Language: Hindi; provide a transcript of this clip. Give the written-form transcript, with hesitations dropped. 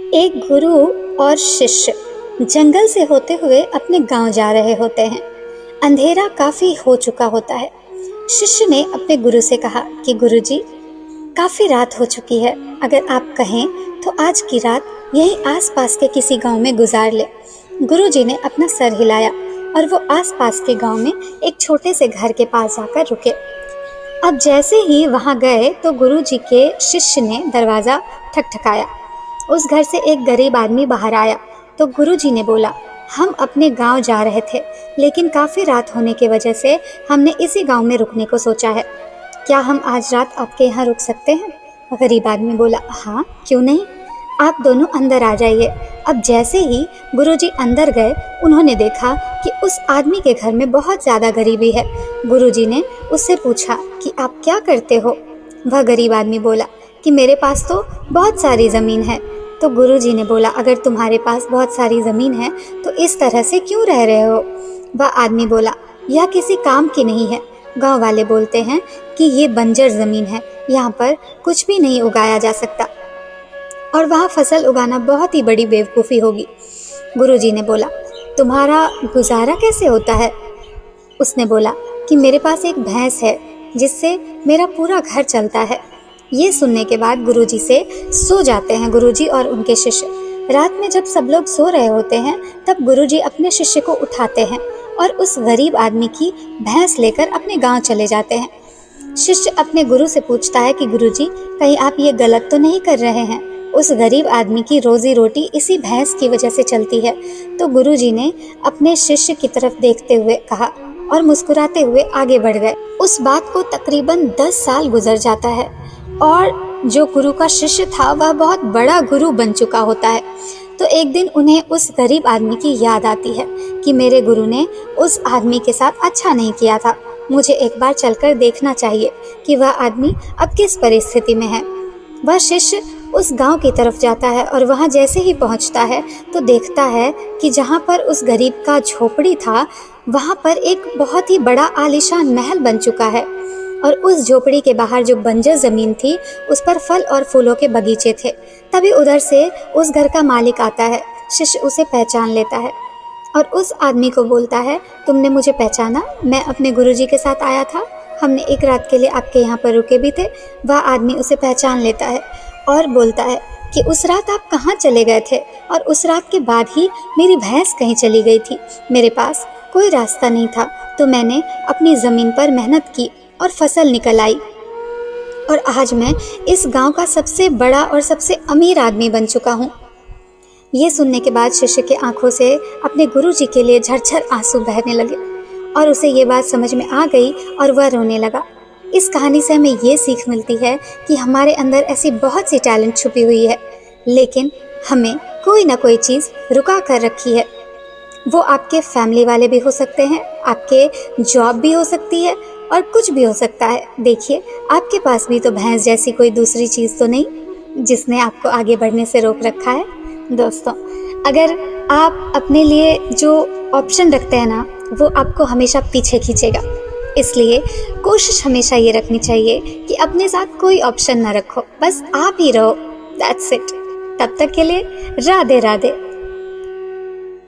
एक गुरु और शिष्य जंगल से होते हुए अपने गांव जा रहे होते हैं। अंधेरा काफी हो चुका होता है। शिष्य ने अपने गुरु से कहा कि गुरुजी, काफी रात हो चुकी है, अगर आप कहें तो आज की रात यहीं आसपास के किसी गांव में गुजार ले। गुरुजी ने अपना सर हिलाया और वो आसपास के गांव में एक छोटे से घर के पास जाकर रुके। अब जैसे ही वहां गए तो गुरुजी के शिष्य ने दरवाजा ठकठकाया। उस घर से एक गरीब आदमी बाहर आया तो गुरुजी ने बोला, हम अपने गांव जा रहे थे, लेकिन काफ़ी रात होने की वजह से हमने इसी गांव में रुकने को सोचा है। क्या हम आज रात आपके यहाँ रुक सकते हैं? गरीब आदमी बोला, हाँ क्यों नहीं, आप दोनों अंदर आ जाइए। अब जैसे ही गुरुजी अंदर गए, उन्होंने देखा कि उस आदमी के घर में बहुत ज़्यादा गरीबी है। गुरुजी ने उससे पूछा कि आप क्या करते हो? वह गरीब आदमी बोला कि मेरे पास तो बहुत सारी ज़मीन है। तो गुरुजी ने बोला, अगर तुम्हारे पास बहुत सारी ज़मीन है तो इस तरह से क्यों रह रहे हो? वह आदमी बोला, यह किसी काम की नहीं है। गांव वाले बोलते हैं कि ये बंजर ज़मीन है, यहाँ पर कुछ भी नहीं उगाया जा सकता और वहाँ फसल उगाना बहुत ही बड़ी बेवकूफ़ी होगी। गुरुजी ने बोला, तुम्हारा गुजारा कैसे होता है? उसने बोला कि मेरे पास एक भैंस है जिससे मेरा पूरा घर चलता है। ये सुनने के बाद गुरुजी से सो जाते हैं गुरुजी और उनके शिष्य। रात में जब सब लोग सो रहे होते हैं तब गुरुजी अपने शिष्य को उठाते हैं और उस गरीब आदमी की भैंस लेकर अपने गांव चले जाते हैं। शिष्य अपने गुरु से पूछता है कि गुरुजी, कहीं आप ये गलत तो नहीं कर रहे हैं? उस गरीब आदमी की रोजी रोटी इसी भैंस की वजह से चलती है। तो गुरुजी ने अपने शिष्य की तरफ देखते हुए कहा और मुस्कुराते हुए आगे बढ़ गए। उस बात को तकरीबन 10 साल गुजर जाता है और जो गुरु का शिष्य था वह बहुत बड़ा गुरु बन चुका होता है। तो एक दिन उन्हें उस गरीब आदमी की याद आती है कि मेरे गुरु ने उस आदमी के साथ अच्छा नहीं किया था, मुझे एक बार चलकर देखना चाहिए कि वह आदमी अब किस परिस्थिति में है। वह शिष्य उस गांव की तरफ जाता है और वहां जैसे ही पहुंचता है तो देखता है कि जहां पर उस गरीब का झोपड़ी था वहां पर एक बहुत ही बड़ा आलीशान महल बन चुका है और उस झोपड़ी के बाहर जो बंजर ज़मीन थी उस पर फल और फूलों के बगीचे थे। तभी उधर से उस घर का मालिक आता है। शिष्य उसे पहचान लेता है और उस आदमी को बोलता है, तुमने मुझे पहचाना? मैं अपने गुरुजी के साथ आया था, हमने एक रात के लिए आपके यहाँ पर रुके भी थे। वह आदमी उसे पहचान लेता है और बोलता है कि उस रात आप कहाँ चले गए थे? और उस रात के बाद ही मेरी भैंस कहीं चली गई थी, मेरे पास कोई रास्ता नहीं था, तो मैंने अपनी ज़मीन पर मेहनत की और फसल निकल आई और आज मैं इस गांव का सबसे बड़ा और सबसे अमीर आदमी बन चुका हूँ। ये सुनने के बाद शिष्य के आंखों से अपने गुरुजी के लिए झरझर आंसू बहने लगे और उसे ये बात समझ में आ गई और वह रोने लगा। इस कहानी से हमें ये सीख मिलती है कि हमारे अंदर ऐसी बहुत सी टैलेंट छुपी हुई है, लेकिन हमें कोई ना कोई चीज़ रुका कर रखी है। वो आपके फैमिली वाले भी हो सकते हैं, आपके जॉब भी हो सकती है और कुछ भी हो सकता है। देखिए, आपके पास भी तो भैंस जैसी कोई दूसरी चीज़ तो नहीं जिसने आपको आगे बढ़ने से रोक रखा है। दोस्तों, अगर आप अपने लिए जो ऑप्शन रखते हैं ना, वो आपको हमेशा पीछे खींचेगा। इसलिए कोशिश हमेशा ये रखनी चाहिए कि अपने साथ कोई ऑप्शन ना रखो, बस आप ही रहो। That's it. तब तक के लिए राधे राधे।